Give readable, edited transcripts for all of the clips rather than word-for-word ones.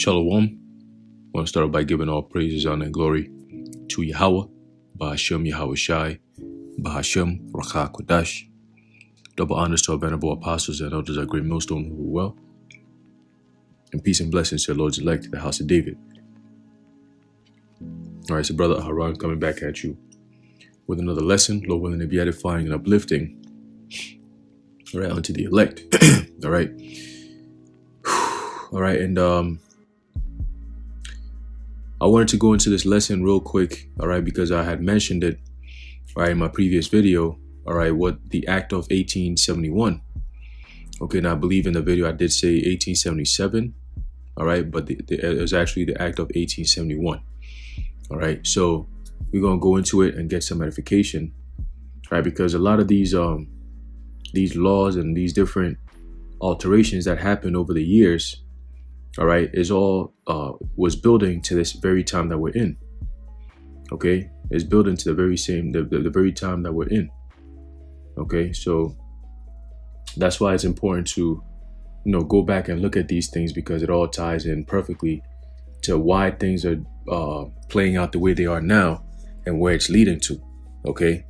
Shalom. I want to start off by giving all praises, honor, and glory to Yahweh, Bahashem Yahweh Shai, Bahashem Rakha Kodash. Double honors to our venerable apostles and elders, our great millstone who were well. And peace and blessings to the Lord's elect, the house of David. All right, so Brother Haran coming back at you with another lesson, Lord willing to be edifying and uplifting. All right, unto the elect. All right. All right, and I wanted to go into this lesson real quick, all right, because I had mentioned it, all right, in my previous video, all right, what the Act of 1871. Okay, now I believe in the video I did say 1877, all right, but it was actually the Act of 1871, all right. So we're gonna go into it and get some edification, right? Because a lot of these laws and these different alterations that happened over the years, all right, is all was building to this very time that we're in. Okay, it's building to the very same the very time that we're in. Okay, so that's why it's important to go back and look at these things, because it all ties in perfectly to why things are playing out the way they are now and where it's leading to. Okay,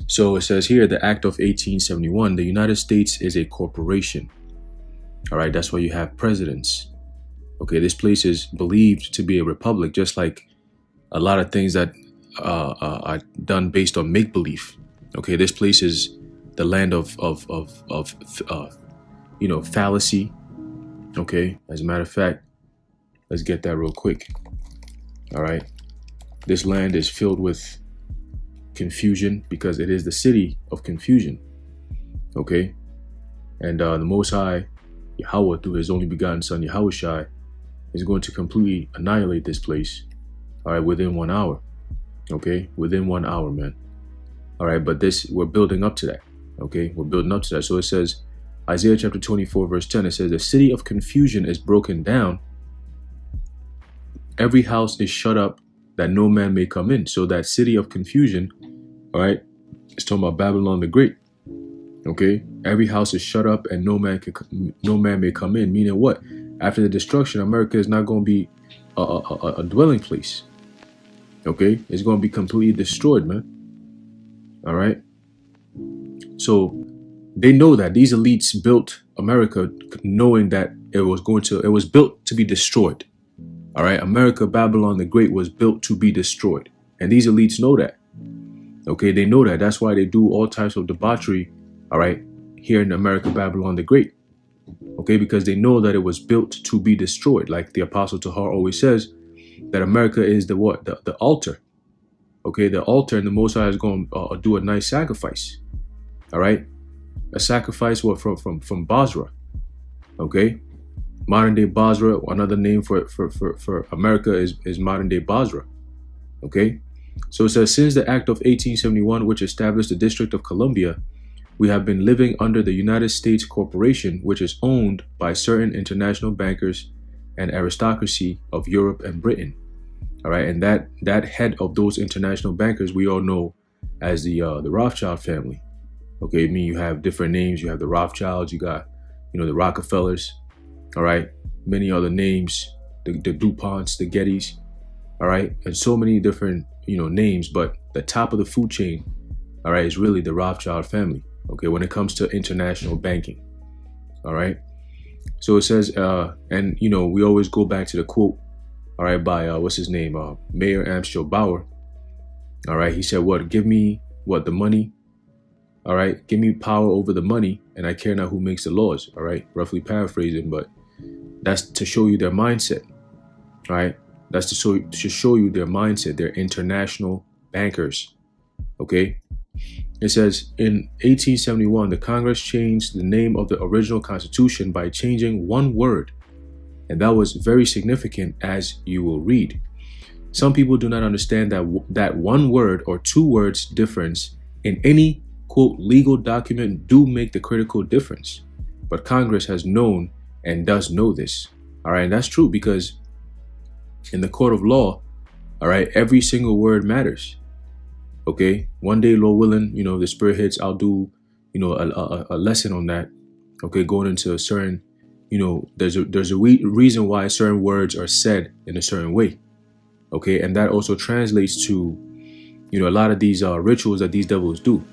so it says here, the Act of 1871, the United States is a corporation. All right, that's why you have presidents. Okay, this place is believed to be a republic, just like a lot of things that are done based on make-believe. Okay, this place is the land of fallacy. Okay, as a matter of fact, let's get that real quick. All right, this land is filled with confusion because it is the city of confusion. Okay, and the Most High Yahweh, through his only begotten son Yahweh Shai, is going to completely annihilate this place, all right, within 1 hour. Okay, within 1 hour, man. All right, but we're building up to that. Okay, we're building up to that. So it says, Isaiah chapter 24 verse 10, it says, the city of confusion is broken down, every house is shut up, that no man may come in. So that city of confusion, all right, it's talking about Babylon the Great. Okay, every house is shut up and no man may come in. Meaning what? After the destruction, America is not going to be a dwelling place. Okay, it's going to be completely destroyed, man. All right. So they know that these elites built America knowing that it was built to be destroyed. All right, America, Babylon the Great, was built to be destroyed, and these elites know that. Okay, they know that. That's why they do all types of debauchery. All right, here in America, Babylon the Great. Okay, because they know that it was built to be destroyed. Like the Apostle Tahar always says, that America is the what? The altar. Okay, the altar, and the Most High is going to do a nice sacrifice. All right, a sacrifice from Basra. Okay, modern day Basra. Another name for America is modern day Basra. Okay, so it says, since the Act of 1871, which established the District of Columbia, we have been living under the United States Corporation, which is owned by certain international bankers and aristocracy of Europe and Britain. All right, and that head of those international bankers we all know as the Rothschild family. Okay, I mean, you have different names. You have the Rothschilds. You got the Rockefellers. All right, many other names, the DuPonts, the Gettys. All right, and so many different names, but the top of the food chain, all right, is really the Rothschild family. Okay, when it comes to international banking. All right, so it says, and we always go back to the quote, all right, by what's his name, Mayor Amschel Bauer. All right, he said, what? Give me what? The money. All right, give me power over the money, and I care not who makes the laws. All right, roughly paraphrasing, but that's to show you their mindset. All right, that's to show you their mindset. They're international bankers. Okay. It says, in 1871, the Congress changed the name of the original Constitution by changing one word. And that was very significant, as you will read. Some people do not understand that one word or two words difference in any, quote, legal document do make the critical difference. But Congress has known and does know this. All right, and that's true, because in the court of law, all right, every single word matters. Okay, one day, Lord willing, the spirit hits, I'll do, a lesson on that. Okay, going into certain, there's a reason why certain words are said in a certain way. Okay, and that also translates to, a lot of these rituals that these devils do.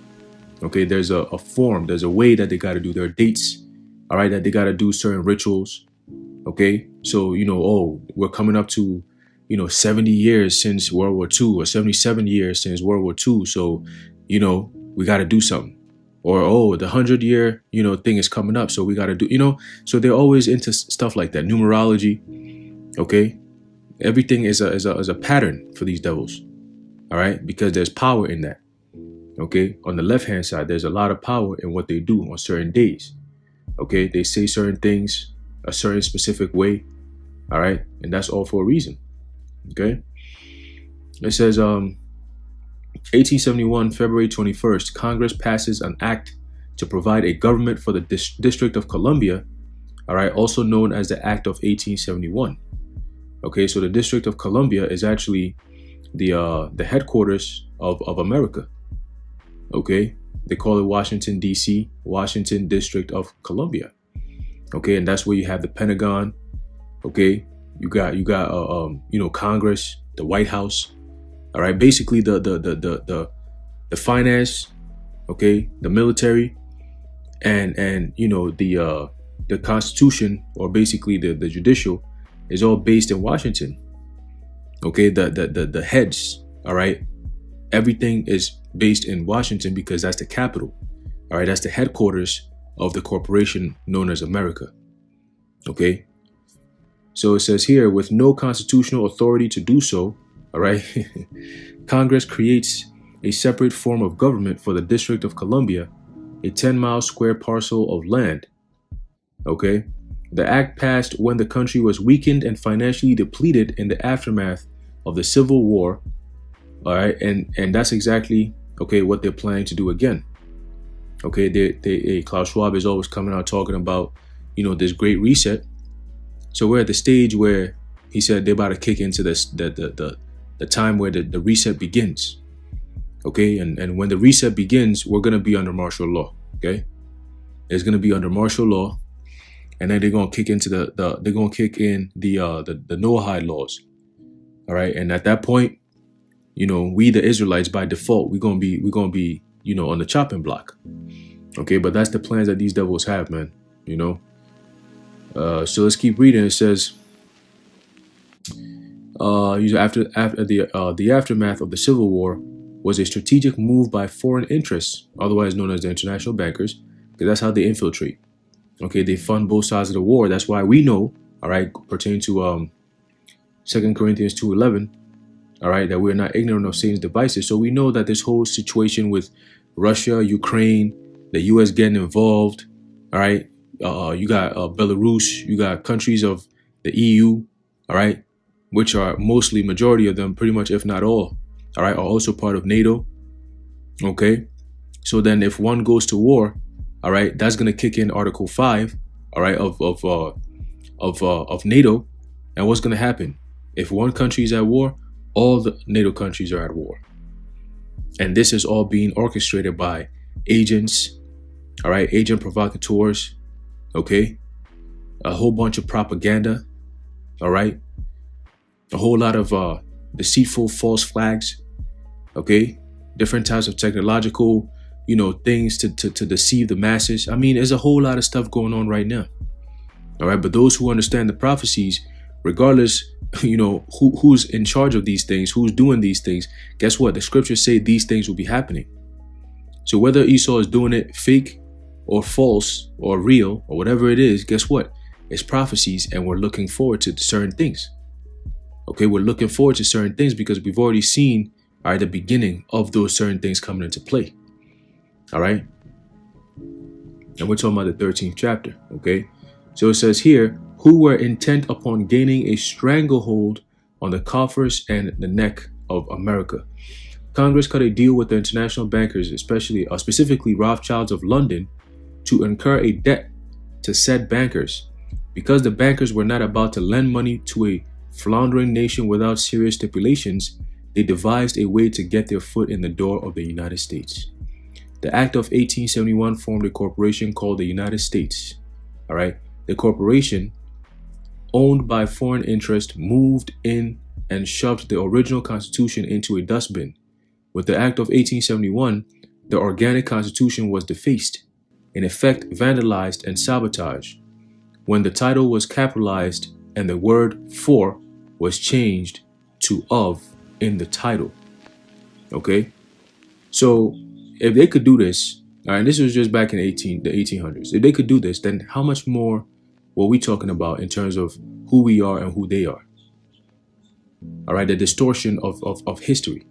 Okay, there's a form, there's a way that they got to do their dates, all right, that they got to do certain rituals. Okay, so, we're coming up to, 70 years since World War II, or 77 years since World War II. So, we got to do something. Or, the 100-year, thing is coming up. So we got to do, so they're always into stuff like that. Numerology. Okay. Everything is a pattern for these devils. All right. Because there's power in that. Okay. On the left hand side, there's a lot of power in what they do on certain days. Okay. They say certain things a certain specific way. All right. And that's all for a reason. Okay. It says, 1871, February 21st, Congress passes an act to provide a government for the District of Columbia, all right, also known as the Act of 1871. Okay, so the District of Columbia is actually the headquarters of America. Okay, they call it Washington, D.C., Washington District of Columbia. Okay, and that's where you have the Pentagon. Okay, you got Congress, the White House. All right, basically the finance, okay, the military, and the Constitution, or basically the judicial, is all based in Washington. Okay, the heads, all right, everything is based in Washington because that's the capital. All right, that's the headquarters of the corporation known as America. Okay, so it says here, with no constitutional authority to do so. All right. Congress creates a separate form of government for the District of Columbia, a 10-mile square parcel of land. Okay. The act passed when the country was weakened and financially depleted in the aftermath of the Civil War. All right. And that's exactly, okay, what they're planning to do again. Okay. Klaus Schwab is always coming out talking about, this great reset. So we're at the stage where he said they're about to kick into this, the time where the reset begins. Okay, and when the reset begins, we're gonna be under martial law. Okay, it's gonna be under martial law, and then they're gonna kick into the Noahide laws. All right, and at that point, we the Israelites by default we're gonna be on the chopping block. Okay, but that's the plans that these devils have, man. So let's keep reading. It says, after the aftermath of the Civil War was a strategic move by foreign interests, otherwise known as the international bankers, because that's how they infiltrate. Okay, they fund both sides of the war. That's why we know, all right, pertaining to 2 Corinthians 2:11, all right, that we're not ignorant of Satan's devices. So we know that this whole situation with Russia, Ukraine, the U.S. getting involved, all right, you got Belarus, you got countries of the EU, all right, which are mostly, majority of them, pretty much, if not all right, are also part of NATO. Okay, so then if one goes to war, all right, that's gonna kick in Article 5, all right, of NATO. And what's gonna happen if one country is at war? All the NATO countries are at war, and this is all being orchestrated by agents, all right, agent provocateurs. Okay, a whole bunch of propaganda, all right, a whole lot of deceitful false flags. Okay, different types of technological, things to deceive the masses. I mean, there's a whole lot of stuff going on right now. All right, but those who understand the prophecies, regardless, who's in charge of these things, who's doing these things, guess what? The scriptures say these things will be happening. So whether Esau is doing it fake or false or real or whatever it is, guess what? It's prophecies, and we're looking forward to certain things. Okay, we're looking forward to certain things because we've already seen, all right, the beginning of those certain things coming into play. All right, and we're talking about the 13th chapter. Okay, so it says here, who were intent upon gaining a stranglehold on the coffers and the neck of America. Congress cut a deal with the international bankers, specifically Rothschilds of London, to incur a debt to said bankers. Because the bankers were not about to lend money to a floundering nation without serious stipulations, they devised a way to get their foot in the door of the United States. The Act of 1871 formed a corporation called the United States, all right, the corporation owned by foreign interest moved in and shoved the original Constitution into a dustbin. With the Act of 1871, the organic Constitution was defaced, in effect vandalized and sabotaged. When the title was capitalized and the word "for" was changed to "of" in the title. Okay? So if they could do this, all right, this was just back in the 1800s. If they could do this, then how much more were we talking about in terms of who we are and who they are? All right, the distortion of history,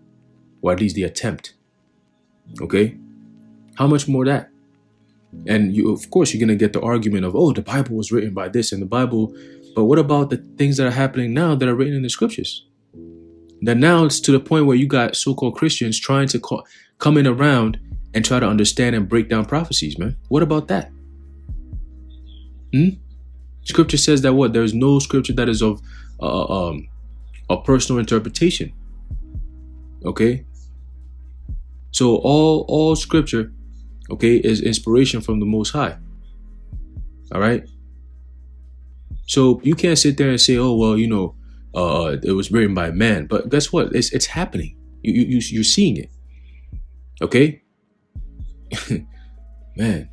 or at least the attempt. Okay? How much more that? And you, of course, you're going to get the argument of, oh, the Bible was written by this and the Bible. But what about the things that are happening now that are written in the scriptures? That now it's to the point where you got so-called Christians trying to come in around and try to understand and break down prophecies, man. What about that? Scripture says that what? There's no scripture that is of a personal interpretation. Okay? So all scripture, okay, is inspiration from the Most High. All right? So you can't sit there and say, oh, well, it was written by man. But guess what? It's happening. You're seeing it. Okay? Man.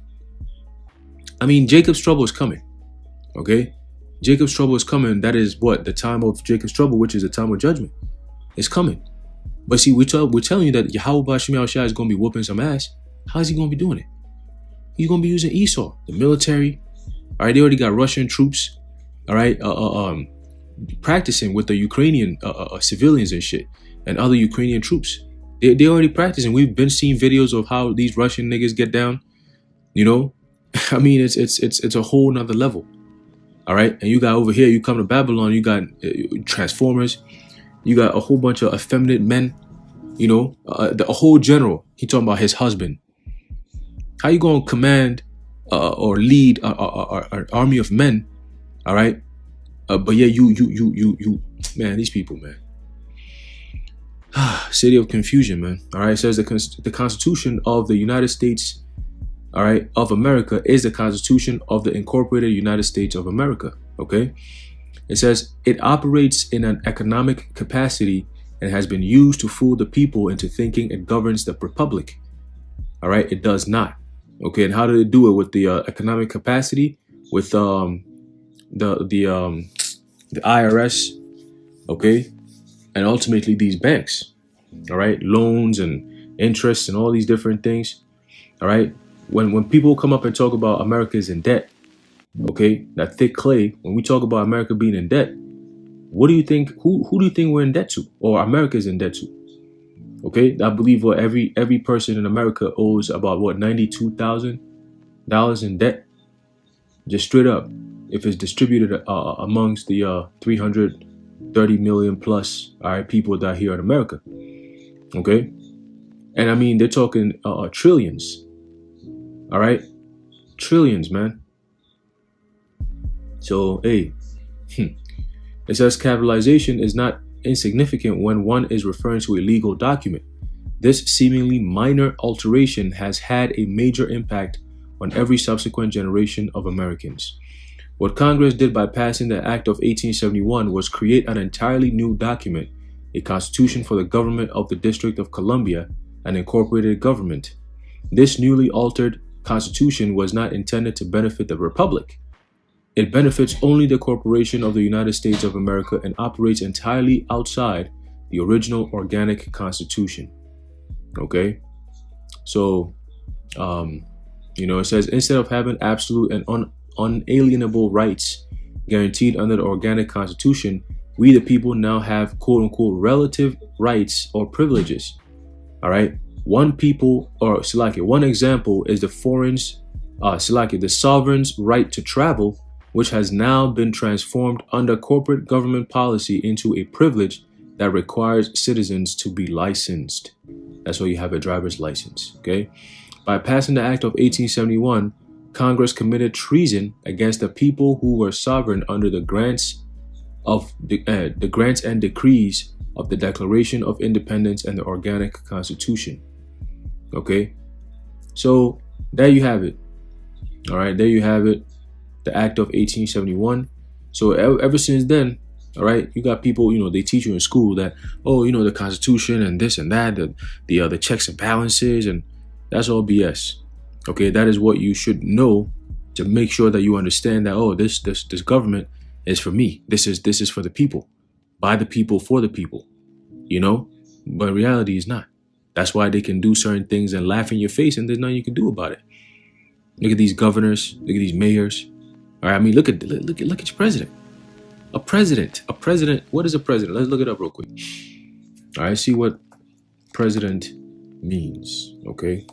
I mean, Jacob's trouble is coming. Okay? Jacob's trouble is coming. That is what? The time of Jacob's trouble, which is the time of judgment. It's coming. But see, we're telling you that Yahweh Bashim Yahushua is going to be whooping some ass. How is he going to be doing it? He's going to be using Esau, the military. All right, they already got Russian troops. All right, practicing with the Ukrainian civilians and shit, and other Ukrainian troops. They already practicing. We've been seeing videos of how these Russian niggas get down. I mean, it's a whole nother level. All right, and you got over here. You come to Babylon. You got Transformers. You got a whole bunch of effeminate men. A whole general. He talking about his husband. How you gonna command or lead an army of men? All right, but yeah, you, man, these people, man. City of confusion, man. All right, it says the Constitution of the United States, all right, of America is the Constitution of the Incorporated United States of America. Okay, it says it operates in an economic capacity and has been used to fool the people into thinking it governs the republic. All right, it does not. Okay, and how did it do it with the economic capacity? With the IRS, okay, and ultimately these banks, all right, loans and interests and all these different things, all right. When people come up and talk about America's in debt, okay, that thick clay. When we talk about America being in debt, what do you think? Who do you think we're in debt to, or America's in debt to? Okay, I believe what every person in America owes about what $92,000 in debt, just straight up. If it's distributed amongst the 330 million plus, all right, people that are here in America, okay, and I mean they're talking trillions, all right, trillions, man. So hey, it says capitalization is not insignificant when one is referring to a legal document. This seemingly minor alteration has had a major impact on every subsequent generation of Americans. What Congress did by passing the Act of 1871 was create an entirely new document, a constitution for the government of the District of Columbia, an incorporated government. This newly altered constitution was not intended to benefit the Republic. It benefits only the corporation of the United States of America and operates entirely outside the original organic constitution. Okay? So, it says instead of having absolute and unalienable rights guaranteed under the organic constitution, we the people now have quote unquote relative rights or privileges. All right. One example is the the sovereign's right to travel, which has now been transformed under corporate government policy into a privilege that requires citizens to be licensed. That's why you have a driver's license. Okay. By passing the Act of 1871, Congress committed treason against the people who were sovereign under the grants and decrees of the Declaration of Independence and the Organic Constitution. Okay, so there you have it. All right, there you have it. the Act of 1871. So ever since then, all right, you got people, they teach you in school that, oh, the Constitution and this and that, the checks and balances, and that's all BS. Okay, that is what you should know to make sure that you understand that, oh, this government is for me. This is for the people, by the people, for the people, but reality is not. That's why they can do certain things and laugh in your face, and there's nothing you can do about it. Look at these governors, look at these mayors. All right, I mean, look at your president. A president. What is a president? Let's look it up real quick. All right, see what president means. Okay.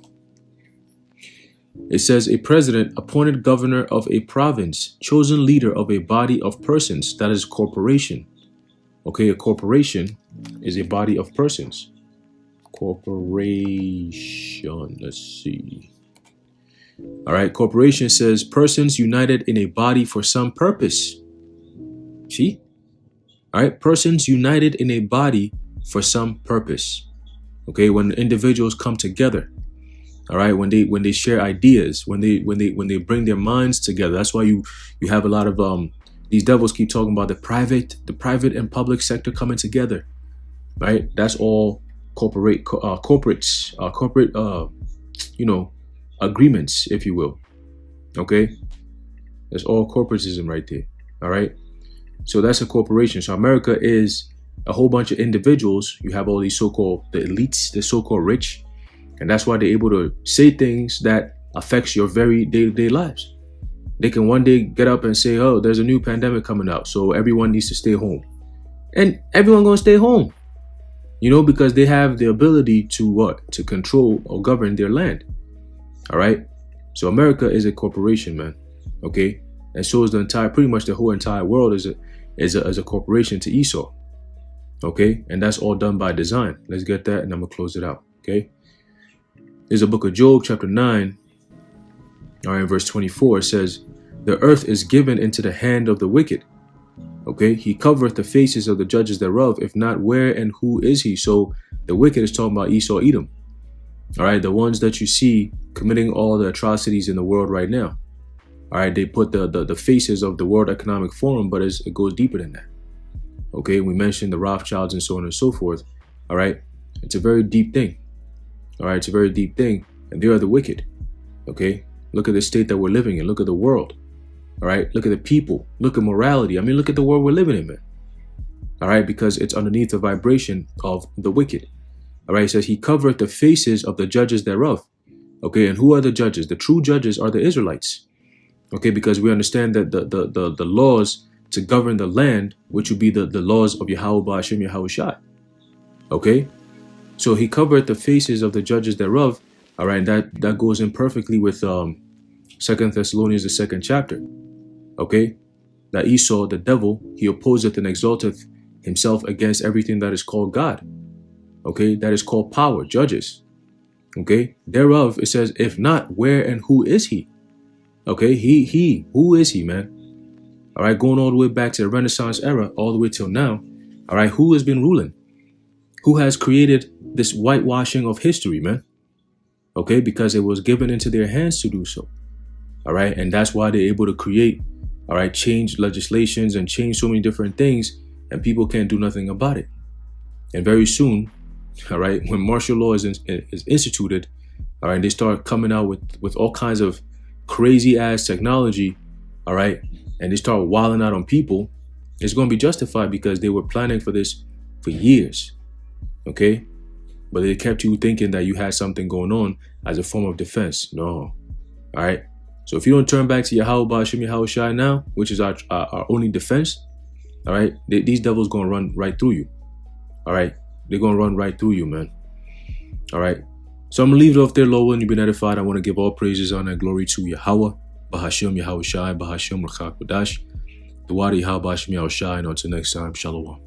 It says a president, appointed governor of a province, chosen leader of a body of persons. That is corporation. Okay, a corporation is a body of persons. Corporation. Let's see. All right, corporation says persons united in a body for some purpose. See? All right, persons united in a body for some purpose. Okay, when individuals come together. All right, when they share ideas, when they bring their minds together. That's why you have a lot of these devils keep talking about the private and public sector coming together. Right? That's all corporate agreements, if you will. Okay? That's all corporatism right there. All right? So that's a corporation. So America is a whole bunch of individuals. You have all these so-called the elites, the so-called rich, and that's why they're able to say things that affects your very day-to-day lives. They can one day get up and say, oh, there's a new pandemic coming out, so everyone needs to stay home. And everyone gonna stay home, because they have the ability to control or govern their land. All right. So America is a corporation, man. Okay. And so is pretty much the whole entire world is a corporation to Esau. Okay. And that's all done by design. Let's get that, and I'm gonna close it out. Okay. There's a book of Job, chapter 9. All right, verse 24, it says, the earth is given into the hand of the wicked. Okay, he covereth the faces of the judges thereof. If not, where and who is he? So the wicked is talking about Esau, Edom. All right, the ones that you see committing all the atrocities in the world right now. All right, they put the faces of the World Economic Forum, but it goes deeper than that. Okay, we mentioned the Rothschilds and so on and so forth. All right, it's a very deep thing. All right, it's a very deep thing, and they are the wicked. Okay, look at the state that we're living in. Look at the world. All right, look at the people. Look at morality. I mean, look at the world we're living in, man. All right, because it's underneath the vibration of the wicked. All right, it says he covereth the faces of the judges thereof. Okay, and who are the judges? The true judges are the Israelites. Okay, because we understand that the laws to govern the land, which would be the laws of Yahweh Ba'ashem Yahushai. Okay, so he covered the faces of the judges thereof. All right, that goes in perfectly with 2 Thessalonians, the 2nd chapter. Okay, that Esau, the devil, he opposeth and exalteth himself against everything that is called God. Okay, that is called power, judges. Okay, thereof it says, if not, where and who is he? Okay, who is he, man? All right, going all the way back to the Renaissance era, all the way till now. All right, who has been ruling? Who has created this whitewashing of history, man? Okay, because it was given into their hands to do so. All right, and that's why they're able to create, all right, change legislations and change so many different things, and people can't do nothing about it. And very soon, all right, when martial law is instituted, all right, they start coming out with all kinds of crazy ass technology, all right, and they start wilding out on people, it's going to be justified because they were planning for this for years. Okay, but they kept you thinking that you had something going on as a form of defense. No. All right. So if you don't turn back to Yahweh Ba'ashem Yahushai now, which is our only defense, all right, these devils going to run right through you. All right. They're going to run right through you, man. All right. So I'm going to leave it off there, Lord, and you've been edified. I want to give all praises, honor, and glory to Yahweh Ba'ashem Yahushai, Ba'ashem Rachak B'dash, the Wadi Yahweh Ba'ashem Yahushai, and until next time, Shalom.